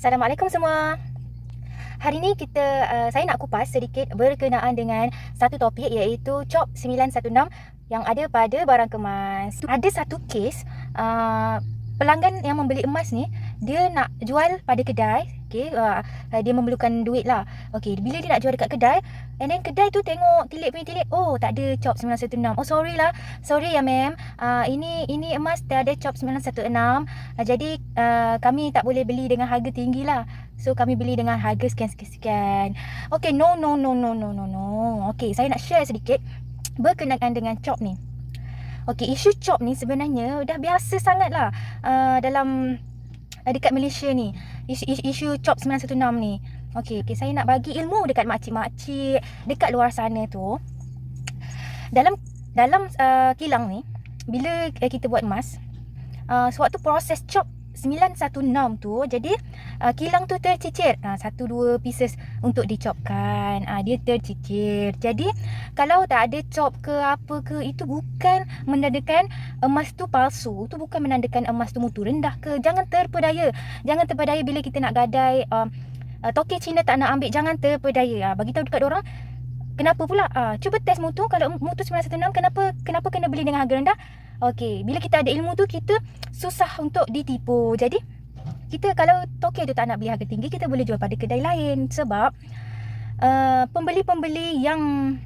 Assalamualaikum semua. Hari ni saya nak kupas sedikit berkenaan dengan satu topik iaitu COP 916 yang ada pada barang kemas. Ada satu kes pelanggan yang membeli emas ni, dia nak jual pada kedai. Dia memerlukan duit lah. Bila dia nak jual dekat kedai, and then kedai tu tengok tilik, oh tak ada COP 916. Oh sorry ya ma'am, ini emas tak ada COP 916. Jadi kami tak boleh beli dengan harga tinggi lah. So kami beli dengan harga sekian. No. Saya nak share sedikit berkenaan dengan COP ni. Isu COP ni sebenarnya dah biasa sangat lah dalam dekat Malaysia ni. Isu COP 916 ni. Saya nak bagi ilmu dekat makcik-makcik dekat luar sana tu. Dalam kilang ni, bila kita buat emas, sewaktu proses COP 916 tu, jadi kilang tu tercicir 1-2 pieces untuk dicopkan. Dia tercicir. Jadi kalau tak ada cop ke apa ke, itu bukan menandakan emas tu palsu. Itu bukan menandakan emas tu mutu rendah ke. Jangan terpedaya bila kita nak gadai. Toke Cina tak nak ambil, jangan terpedaya. Bagi tahu dekat orang, kenapa pula? Cuba test mutu. Kalau mutu 916, kenapa kena beli dengan harga rendah? Bila kita ada ilmu tu, kita susah untuk ditipu. Jadi kita kalau toke tu tak nak beli harga tinggi, kita boleh jual pada kedai lain. Sebab pembeli-pembeli yang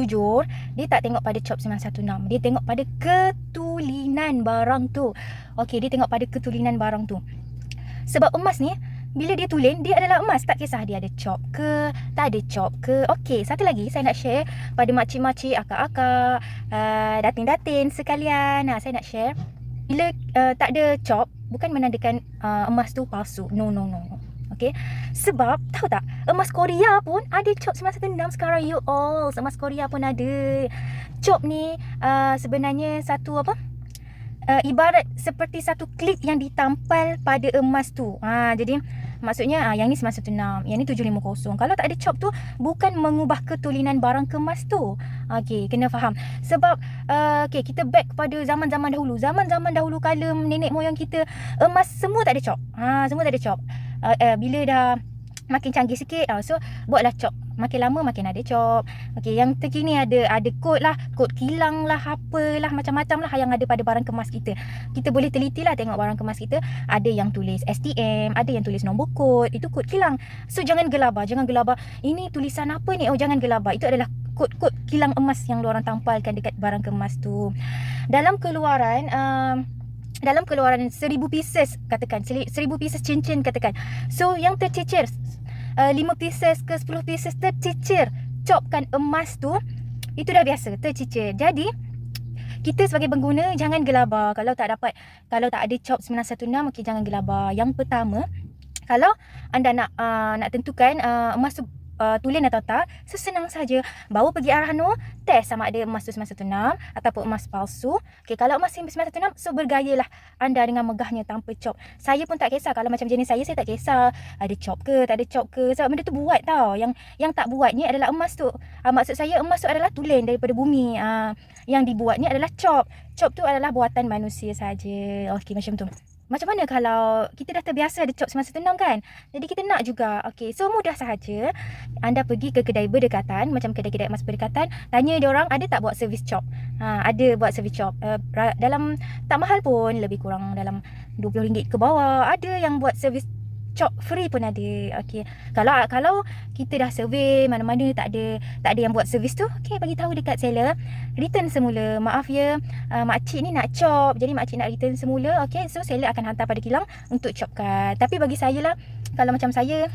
jujur, dia tak tengok pada COP 916. Dia tengok pada ketulinan barang tu. Dia tengok pada ketulinan barang tu. Sebab emas ni, bila dia tulen, dia adalah emas. Tak kisah dia ada cop ke, tak ada cop ke. Satu lagi saya nak share pada makcik-makcik, akak-akak, datin-datin sekalian. Saya nak share, bila tak ada cop, bukan menandakan emas tu palsu. No. Sebab tahu tak, emas Korea pun ada cop 916 sekarang, you all. Emas Korea pun ada. Cop ni sebenarnya satu ibarat seperti satu klik yang ditampal pada emas tu. Jadi maksudnya yang ni 916, yang ni 750. Kalau tak ada cop tu, bukan mengubah ketulinan barang kemas tu. Kena faham. Sebab kita back pada zaman-zaman dahulu. Zaman-zaman dahulu kala nenek moyang kita, emas semua tak ada cop. Semua tak ada cop. Bila dah makin canggih sikit, so buatlah cop. Makin lama makin ada cop. Yang terkini ada kod lah, kod kilang lah, apalah, macam-macam lah yang ada pada barang kemas kita. Kita boleh teliti lah tengok barang kemas kita. Ada yang tulis STM, ada yang tulis nombor kod. Itu kod kilang. So jangan gelabah. Ini tulisan apa ni? Jangan gelabah. Itu adalah kod-kod kilang emas yang diorang tampalkan dekat barang kemas tu. Dalam keluaran 1000 pieces, katakan 1000 pieces cincin, katakan. So yang tercicir 5 pieces ke 10 pieces tercicir copkan emas tu, itu dah biasa tercicir. Jadi kita sebagai pengguna jangan gelabah kalau tak ada cop 916. Jangan gelabah. Yang pertama, kalau anda nak tentukan emas tu tulen atau tak, sesenang saja. Bawa pergi Arhano, test sama ada emas tu 916 ataupun emas palsu. Kalau emas 916, so bergayalah anda dengan megahnya tanpa cop. Saya pun tak kisah. Kalau macam jenis saya tak kisah ada cop ke, tak ada cop ke. Sebab benda tu buat tau. Yang tak buat ni adalah emas tu. Maksud saya, emas tu adalah tulen daripada bumi. Yang dibuat ni adalah cop. Cop tu adalah buatan manusia saja. Macam tu. Macam mana kalau kita dah terbiasa ada cop 916 kan? Jadi kita nak juga. So mudah sahaja. Anda pergi ke kedai berdekatan, macam kedai-kedai emas berdekatan, tanya dia orang ada tak buat servis cop. Ada buat servis cop. Dalam tak mahal pun, lebih kurang dalam RM20 ke bawah. Ada yang buat servis cop free pun ada. Kalau kita dah survey mana-mana tak ada yang buat servis tu, bagi tahu dekat seller, return semula. Maaf ya, makcik ni nak cop, jadi makcik nak return semula. So seller akan hantar pada kilang untuk copkan. Tapi bagi saya lah, kalau macam saya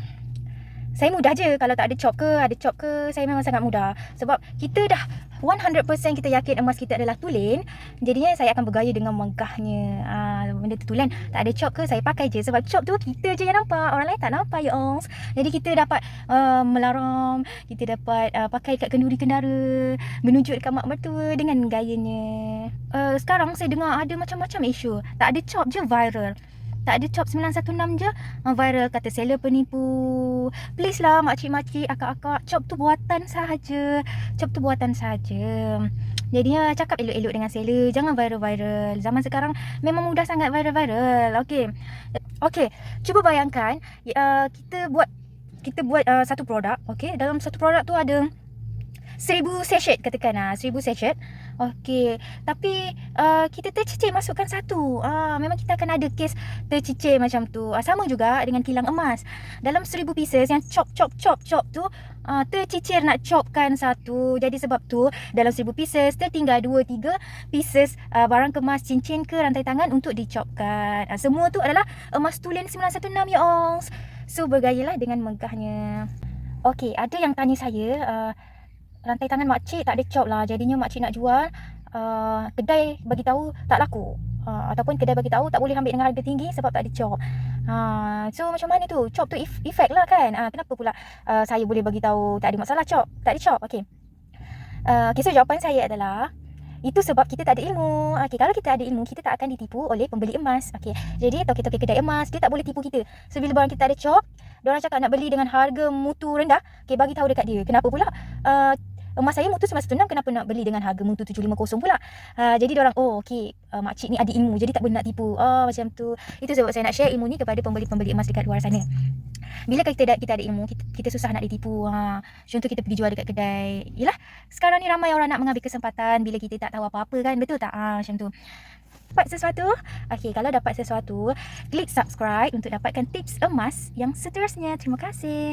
mudah je. Kalau tak ada cop ke, saya memang sangat mudah. Sebab kita dah 100% kita yakin emas kita adalah tulen. Jadinya saya akan bergaya dengan megahnya. Benda tu tulen, tak ada cop ke, saya pakai je. Sebab cop tu kita je yang nampak, orang lain tak nampak ya all. Jadi kita dapat melaram, kita dapat pakai kat kenduri kendara, menunjuk dekat mak mertua dengan gayanya. Sekarang saya dengar ada macam-macam isu. Tak ada cop je viral. Tak ada cop 916 je viral, kata seller penipu. Please lah makcik-makcik, akak-akak, cop tu buatan sahaja. Jadinya cakap elok-elok dengan seller, jangan viral-viral. Zaman sekarang memang mudah sangat viral-viral. Okey. Okey, cuba bayangkan kita buat satu produk, okey. Dalam satu produk tu ada 1000 sachet katakan 1000 sachet. Okey, tapi kita tercicir masukkan satu. Memang kita akan ada kes tercicir macam tu. Sama juga dengan kilang emas. Dalam 1000 pieces yang chop tu tercicir nak chopkan satu. Jadi sebab tu dalam 1000 pieces tertinggal 2-3 pieces barang kemas, cincin ke rantai tangan untuk dicopkan. Semua tu adalah emas tulen 916 ya ongs. So bergayalah dengan megahnya. Okey, ada yang tanya saya rantai tangan makcik tak ada chop lah, jadinya makcik nak jual, kedai bagi tahu tak laku, ataupun kedai bagi tahu tak boleh ambil dengan harga tinggi sebab tak ada chop. So macam mana tu? Chop tu efek lah kan. Kenapa pula saya boleh bagi tahu tak ada masalah chop, tak ada chop? Okey. So jawapan saya adalah itu sebab kita tak ada ilmu. Okey, kalau kita ada ilmu, kita tak akan ditipu oleh pembeli emas. Okey. Jadi toke-toke kedai emas dia tak boleh tipu kita. So bila barang kita tak ada chop, diorang cakap nak beli dengan harga mutu rendah. Okey, bagi tahu dekat dia. Kenapa pula emas saya mutu 916, kenapa nak beli dengan harga mutu 750 pula? Jadi diorang, okey, makcik ni ada ilmu, jadi tak boleh nak tipu. Macam tu. Itu sebab saya nak share ilmu ni kepada pembeli-pembeli emas dekat luar sana. Bila kita ada ilmu, kita susah nak ditipu. Contoh kita pergi jual dekat kedai. Yelah, sekarang ni ramai orang nak mengambil kesempatan bila kita tak tahu apa-apa kan. Betul tak? Macam tu. Dapat sesuatu? Okey, kalau dapat sesuatu, klik subscribe untuk dapatkan tips emas yang seterusnya. Terima kasih.